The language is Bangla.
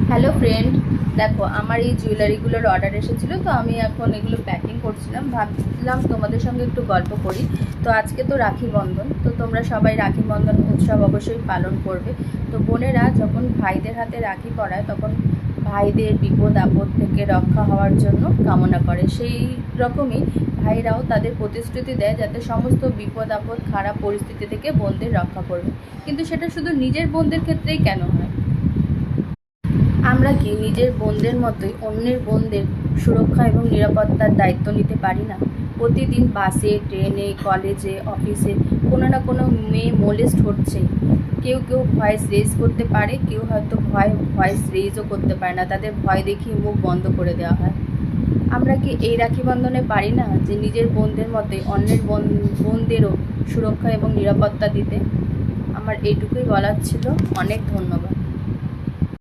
হ্যালো ফ্রেন্ড, দেখো আমার এই জুয়েলারিগুলোর অর্ডার এসেছিলো, তো আমি এখন এগুলো প্যাকিং করছিলাম। ভাবলাম তোমাদের সঙ্গে একটু গল্প করি। তো আজকে তো রাখি বন্ধন, তো তোমরা সবাই রাখি বন্ধন উৎসব অবশ্যই পালন করবে। তো বোনেরা যখন ভাইদের হাতে রাখি পরায় তখন ভাইদের বিপদ আপদ থেকে রক্ষা হওয়ার জন্য কামনা করে। সেই রকমই ভাইরাও তাদের প্রতিশ্রুতি দেয় যাতে সমস্ত বিপদ আপদ খারাপ পরিস্থিতি থেকে বোনদের রক্ষা করবে। কিন্তু সেটা শুধু নিজের বোনদের ক্ষেত্রেই কেন হয়? আমরা কি নিজের বোনদের মতোই অন্যের বোনদের সুরক্ষা এবং নিরাপত্তার দায়িত্ব নিতে পারি না? প্রতিদিন বাসে, ট্রেনে, কলেজে, অফিসে কোনো না কোনো মেয়ে মোলেস্ট হচ্ছে। কেউ কেউ ভয়েস রেজ করতে পারে, কেউ হয়তো ভয়েস রেজও করতে পারে না, তাদের ভয় দেখিয়ে মুখ বন্ধ করে দেওয়া হয়। আমরা কি এই রাখি বন্ধনে পারি না যে নিজের বোনদের মতোই অন্যের বোনদেরও সুরক্ষা এবং নিরাপত্তা দিতে? আমার এইটুকুই বলার ছিল। অনেক ধন্যবাদ।